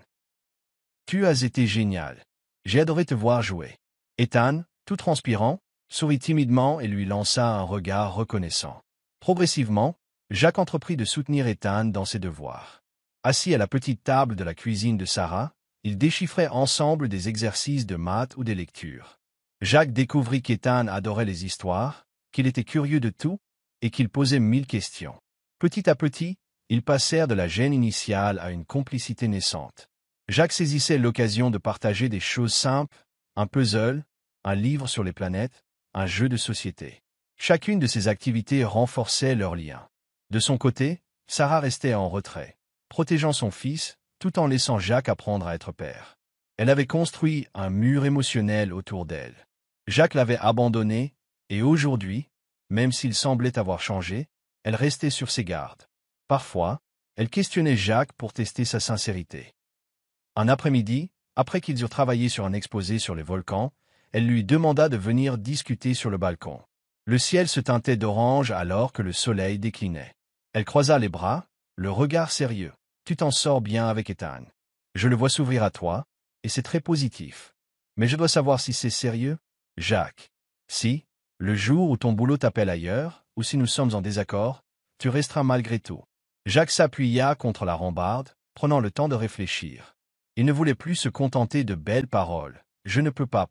« Tu as été génial. J'ai adoré te voir jouer. » Ethan, tout transpirant, sourit timidement et lui lança un regard reconnaissant. Progressivement, Jacques entreprit de soutenir Ethan dans ses devoirs. Assis à la petite table de la cuisine de Sarah, ils déchiffraient ensemble des exercices de maths ou des lectures. Jacques découvrit qu'Ethan adorait les histoires, qu'il était curieux de tout et qu'il posait 1000 questions. Petit à petit, ils passèrent de la gêne initiale à une complicité naissante. Jacques saisissait l'occasion de partager des choses simples, un puzzle, un livre sur les planètes, un jeu de société. Chacune de ces activités renforçait leur lien. De son côté, Sarah restait en retrait, protégeant son fils, tout en laissant Jacques apprendre à être père. Elle avait construit un mur émotionnel autour d'elle. Jacques l'avait abandonnée, et aujourd'hui, même s'il semblait avoir changé, elle restait sur ses gardes. Parfois, elle questionnait Jacques pour tester sa sincérité. Un après-midi, après qu'ils eurent travaillé sur un exposé sur les volcans, elle lui demanda de venir discuter sur le balcon. Le ciel se teintait d'orange alors que le soleil déclinait. Elle croisa les bras, le regard sérieux. « Tu t'en sors bien avec Ethan. Je le vois s'ouvrir à toi, et c'est très positif. Mais je dois savoir si c'est sérieux, Jacques. Si, le jour où ton boulot t'appelle ailleurs, ou si nous sommes en désaccord, tu resteras malgré tout. » Jacques s'appuya contre la rambarde, prenant le temps de réfléchir. Il ne voulait plus se contenter de belles paroles. « Je ne peux pas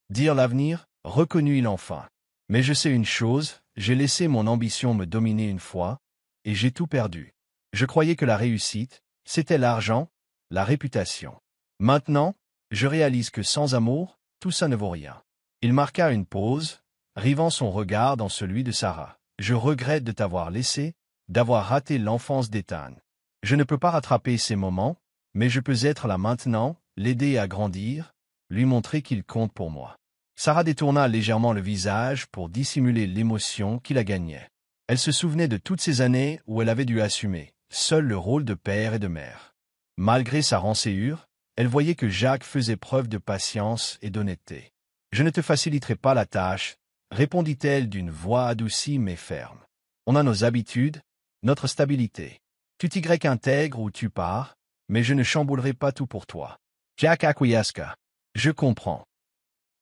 dire l'avenir, reconnut-il enfin. Mais je sais une chose, j'ai laissé mon ambition me dominer une fois, et j'ai tout perdu. Je croyais que la réussite, c'était l'argent, la réputation. Maintenant, je réalise que sans amour, tout ça ne vaut rien. » Il marqua une pause, rivant son regard dans celui de Sarah. « Je regrette de t'avoir laissé, d'avoir raté l'enfance d'Ethan. Je ne peux pas rattraper ces moments, mais je peux être là maintenant, l'aider à grandir, lui montrer qu'il compte pour moi. » Sarah détourna légèrement le visage pour dissimuler l'émotion qui la gagnait. Elle se souvenait de toutes ces années où elle avait dû assumer, seule le rôle de père et de mère. Malgré sa rancéure, Elle voyait que Jacques faisait preuve de patience et d'honnêteté. « Je ne te faciliterai pas la tâche, » répondit-elle d'une voix adoucie mais ferme. « On a nos habitudes, notre stabilité. Tu t'y intègre ou tu pars, mais je ne chamboulerai pas tout pour toi. » Jack acquiesça. « Je comprends.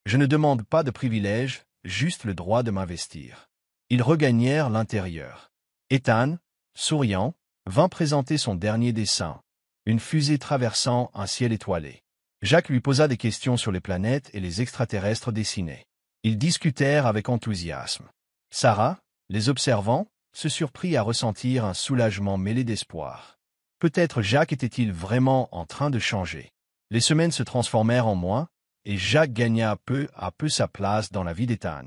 Je ne demande pas de privilèges, juste le droit de m'investir. » Ils regagnèrent l'intérieur. Ethan, souriant, vint présenter son dernier dessin, une fusée traversant un ciel étoilé. Jacques lui posa des questions sur les planètes et les extraterrestres dessinés. Ils discutèrent avec enthousiasme. Sarah, les observant, se surprit à ressentir un soulagement mêlé d'espoir. Peut-être Jacques était-il vraiment en train de changer. Les semaines se transformèrent en mois, et Jacques gagna peu à peu sa place dans la vie d'Ethan.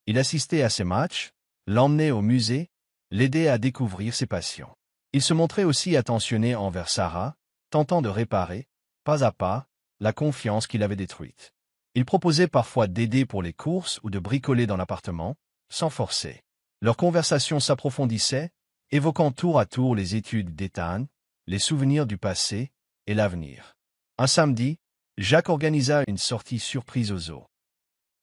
Il assistait à ses matchs, l'emmenait au musée, l'aidait à découvrir ses passions. Il se montrait aussi attentionné envers Sarah, tentant de réparer, pas à pas, la confiance qu'il avait détruite. Il proposait parfois d'aider pour les courses ou de bricoler dans l'appartement, sans forcer. Leur conversation s'approfondissait, évoquant tour à tour les études d'Ethan, les souvenirs du passé et l'avenir. Un samedi, Jacques organisa une sortie surprise au zoo.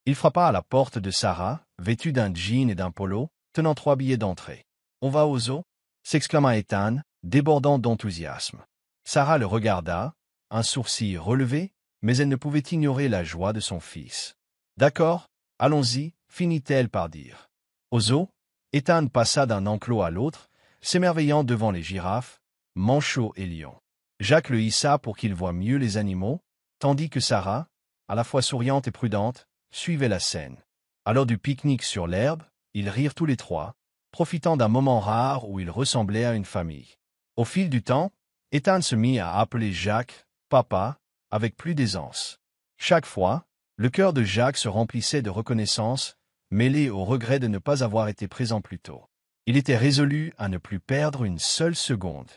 Il frappa à la porte de Sarah, vêtue d'un jean et d'un polo, tenant 3 billets d'entrée. « On va au zoo ?» s'exclama Ethan, débordant d'enthousiasme. Sarah le regarda, un sourcil relevé, mais elle ne pouvait ignorer la joie de son fils. « D'accord, allons-y », finit-elle par dire. Au zoo, Ethan passa d'un enclos à l'autre, s'émerveillant devant les girafes, manchots et lions. Jacques le hissa pour qu'il voie mieux les animaux, tandis que Sarah, à la fois souriante et prudente, suivait la scène. À l'heure du pique-nique sur l'herbe, ils rirent tous les trois, profitant d'un moment rare où ils ressemblaient à une famille. Au fil du temps, Ethan se mit à appeler Jacques « papa » avec plus d'aisance. Chaque fois, le cœur de Jacques se remplissait de reconnaissance, mêlé au regret de ne pas avoir été présent plus tôt. Il était résolu à ne plus perdre une seule seconde.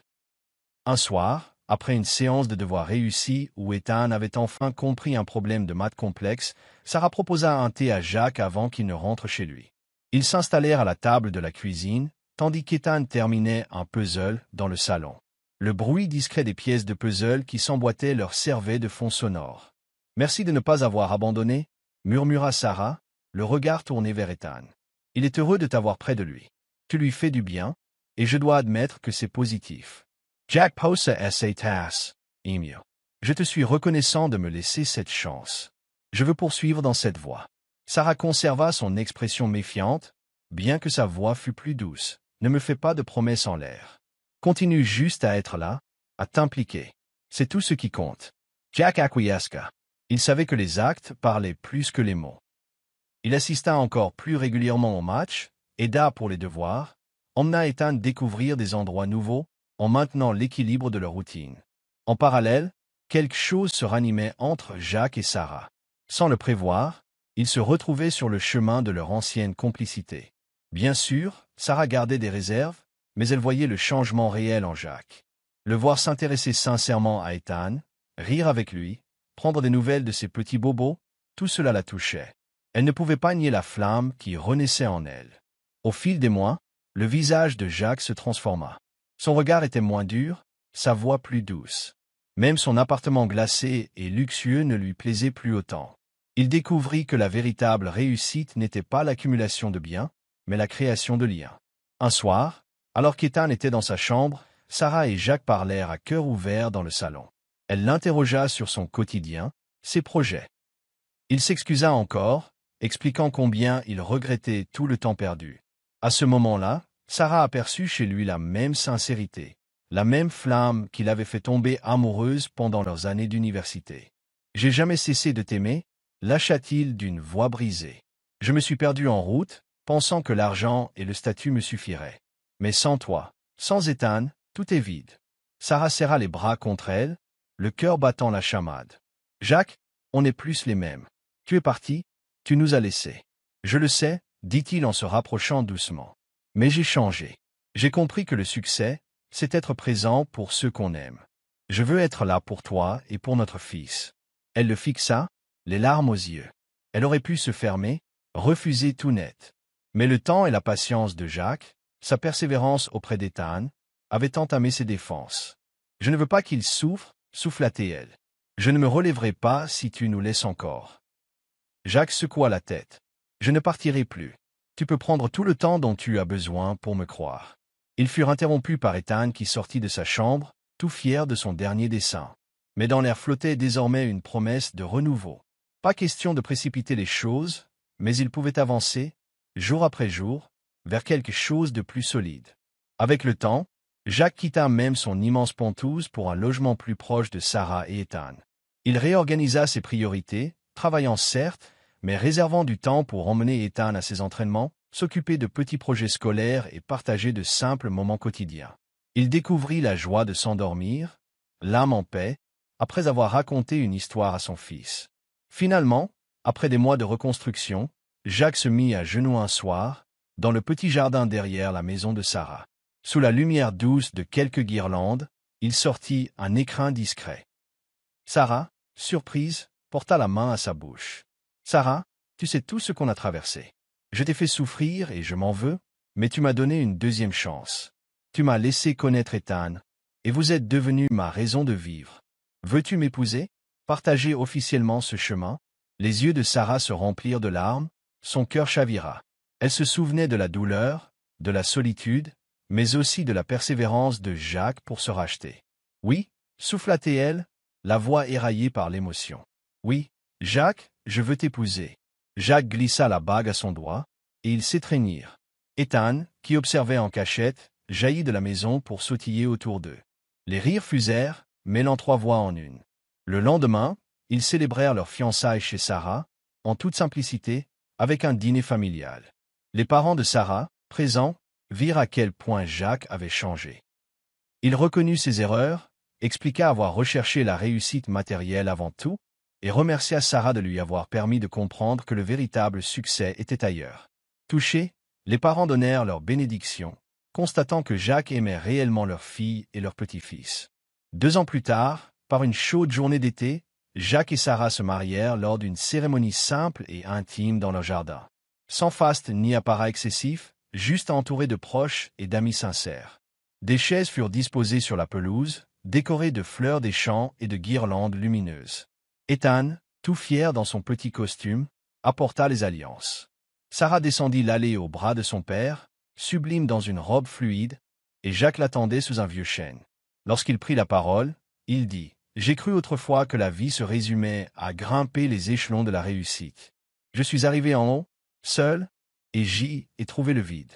Un soir, après une séance de devoirs réussie où Ethan avait enfin compris un problème de maths complexe, Sarah proposa un thé à Jacques avant qu'il ne rentre chez lui. Ils s'installèrent à la table de la cuisine, tandis qu'Ethan terminait un puzzle dans le salon. Le bruit discret des pièces de puzzle qui s'emboîtaient leur servait de fond sonore. « Merci de ne pas avoir abandonné », murmura Sarah, le regard tourné vers Ethan. « Il est heureux de t'avoir près de lui. Tu lui fais du bien, et je dois admettre que c'est positif. » Jack posa sa tasse. « Emile, je te suis reconnaissant de me laisser cette chance. Je veux poursuivre dans cette voie. » Sarah conserva son expression méfiante, bien que sa voix fût plus douce. « Ne me fais pas de promesses en l'air. Continue juste à être là, à t'impliquer. C'est tout ce qui compte. » Jack acquiesça. Il savait que les actes parlaient plus que les mots. Il assista encore plus régulièrement aux matchs, aida pour les devoirs, emmena Ethan découvrir des endroits nouveaux, en maintenant l'équilibre de leur routine. En parallèle, quelque chose se ranimait entre Jacques et Sarah. Sans le prévoir, ils se retrouvaient sur le chemin de leur ancienne complicité. Bien sûr, Sarah gardait des réserves, mais elle voyait le changement réel en Jacques. Le voir s'intéresser sincèrement à Ethan, rire avec lui, prendre des nouvelles de ses petits bobos, tout cela la touchait. Elle ne pouvait pas nier la flamme qui renaissait en elle. Au fil des mois, le visage de Jacques se transforma. Son regard était moins dur, sa voix plus douce. Même son appartement glacé et luxueux ne lui plaisait plus autant. Il découvrit que la véritable réussite n'était pas l'accumulation de biens, mais la création de liens. Un soir, alors qu'Ethan était dans sa chambre, Sarah et Jacques parlèrent à cœur ouvert dans le salon. Elle l'interrogea sur son quotidien, ses projets. Il s'excusa encore, expliquant combien il regrettait tout le temps perdu. À ce moment-là, Sarah aperçut chez lui la même sincérité, la même flamme qui l'avait fait tomber amoureuse pendant leurs années d'université. « J'ai jamais cessé de t'aimer », lâcha-t-il d'une voix brisée. « Je me suis perdu en route, pensant que l'argent et le statut me suffiraient. Mais sans toi, sans Ethan, tout est vide. » Sarah serra les bras contre elle, le cœur battant la chamade. « Jacques, on n'est plus les mêmes. Tu es parti, tu nous as laissés. »« Je le sais, » dit-il en se rapprochant doucement. « Mais j'ai changé. J'ai compris que le succès, c'est être présent pour ceux qu'on aime. Je veux être là pour toi et pour notre fils. » Elle le fixa, les larmes aux yeux. Elle aurait pu se fermer, refuser tout net. Mais le temps et la patience de Jacques, sa persévérance auprès d'Ethan, avaient entamé ses défenses. « Je ne veux pas qu'il souffre, » souffla-t-elle. Je ne me relèverai pas si tu nous laisses encore. Jacques secoua la tête. Je ne partirai plus. Tu peux prendre tout le temps dont tu as besoin pour me croire. Ils furent interrompus par Ethan qui sortit de sa chambre, tout fier de son dernier dessein. Mais dans l'air flottait désormais une promesse de renouveau. Pas question de précipiter les choses, mais il pouvait avancer, jour après jour, vers quelque chose de plus solide. Avec le temps, Jacques quitta même son immense pontouse pour un logement plus proche de Sarah et Ethan. Il réorganisa ses priorités, travaillant certes, mais réservant du temps pour emmener Ethan à ses entraînements, s'occuper de petits projets scolaires et partager de simples moments quotidiens. Il découvrit la joie de s'endormir, l'âme en paix, après avoir raconté une histoire à son fils. Finalement, après des mois de reconstruction, Jacques se mit à genoux un soir, dans le petit jardin derrière la maison de Sarah. Sous la lumière douce de quelques guirlandes, il sortit un écrin discret. Sarah, surprise, porta la main à sa bouche. « Sarah, tu sais tout ce qu'on a traversé. Je t'ai fait souffrir et je m'en veux, mais tu m'as donné une deuxième chance. Tu m'as laissé connaître Ethan, et vous êtes devenu ma raison de vivre. Veux-tu m'épouser? Partager officiellement ce chemin ?» Les yeux de Sarah se remplirent de larmes, son cœur chavira. Elle se souvenait de la douleur, de la solitude, mais aussi de la persévérance de Jacques pour se racheter. « Oui, » souffla-t-elle, la voix éraillée par l'émotion. « Oui, Jacques, je veux t'épouser. » Jacques glissa la bague à son doigt, et ils s'étreignirent. Ethan, qui observait en cachette, jaillit de la maison pour sautiller autour d'eux. Les rires fusèrent, mêlant trois voix en une. Le lendemain, ils célébrèrent leur fiançailles chez Sarah, en toute simplicité, avec un dîner familial. Les parents de Sarah, présents, virent à quel point Jacques avait changé. Il reconnut ses erreurs, expliqua avoir recherché la réussite matérielle avant tout, et remercia Sarah de lui avoir permis de comprendre que le véritable succès était ailleurs. Touchés, les parents donnèrent leur bénédiction, constatant que Jacques aimait réellement leur fille et leur petit-fils. 2 ans plus tard, par une chaude journée d'été, Jacques et Sarah se marièrent lors d'une cérémonie simple et intime dans leur jardin. Sans faste ni apparat excessif, juste entourés de proches et d'amis sincères. Des chaises furent disposées sur la pelouse, décorées de fleurs des champs et de guirlandes lumineuses. Ethan, tout fier dans son petit costume, apporta les alliances. Sarah descendit l'allée au bras de son père, sublime dans une robe fluide, et Jacques l'attendait sous un vieux chêne. Lorsqu'il prit la parole, il dit « J'ai cru autrefois que la vie se résumait à grimper les échelons de la réussite. Je suis arrivé en haut, seul, et j'y ai trouvé le vide.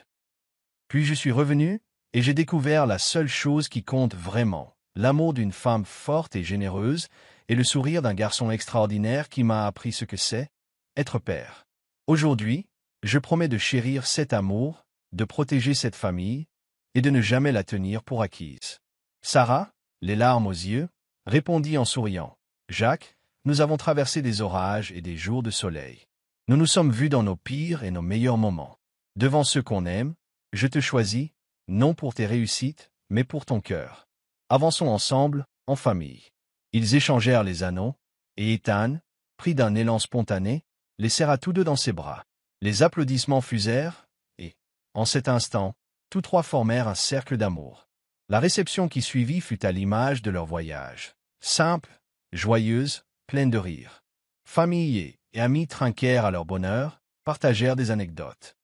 Puis je suis revenu, et j'ai découvert la seule chose qui compte vraiment, l'amour d'une femme forte et généreuse, et le sourire d'un garçon extraordinaire qui m'a appris ce que c'est, être père. Aujourd'hui, je promets de chérir cet amour, de protéger cette famille, et de ne jamais la tenir pour acquise. » Sarah, les larmes aux yeux, répondit en souriant. « Jacques, nous avons traversé des orages et des jours de soleil. Nous nous sommes vus dans nos pires et nos meilleurs moments. Devant ceux qu'on aime, je te choisis, non pour tes réussites, mais pour ton cœur. Avançons ensemble, en famille. » Ils échangèrent les anneaux, et Ethan, pris d'un élan spontané, les serra tous deux dans ses bras. Les applaudissements fusèrent, et, en cet instant, tous trois formèrent un cercle d'amour. La réception qui suivit fut à l'image de leur voyage. Simple, joyeuse, pleine de rire. Famille et amis trinquèrent à leur bonheur, partagèrent des anecdotes.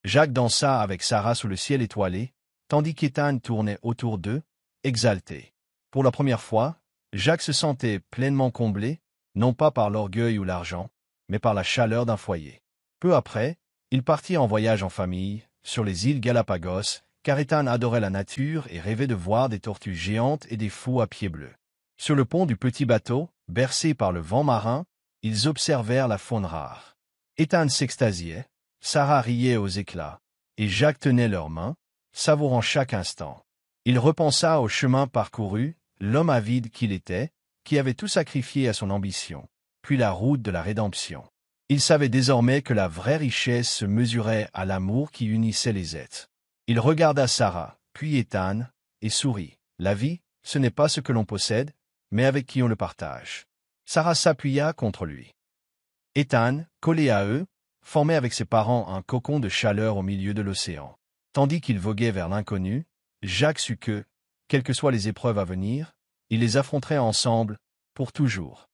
Jacques dansa avec Sarah sous le ciel étoilé, tandis qu'Ethan tournait autour d'eux, exalté. Pour la première fois, Jacques se sentait pleinement comblé, non pas par l'orgueil ou l'argent, mais par la chaleur d'un foyer. Peu après, ils partirent en voyage en famille, sur les îles Galapagos, car Ethan adorait la nature et rêvait de voir des tortues géantes et des fous à pieds bleus. Sur le pont du petit bateau, bercé par le vent marin, ils observèrent la faune rare. Ethan s'extasiait, Sarah riait aux éclats, et Jacques tenait leurs mains, savourant chaque instant. Il repensa au chemin parcouru, l'homme avide qu'il était, qui avait tout sacrifié à son ambition, puis la route de la rédemption. Il savait désormais que la vraie richesse se mesurait à l'amour qui unissait les êtres. Il regarda Sarah, puis Ethan, et sourit. La vie, ce n'est pas ce que l'on possède, mais avec qui on le partage. Sarah s'appuya contre lui. Ethan, collé à eux, formait avec ses parents un cocon de chaleur au milieu de l'océan. Tandis qu'il voguait vers l'inconnu, Jacques sut que, quelles que soient les épreuves à venir, ils les affronteraient ensemble, pour toujours.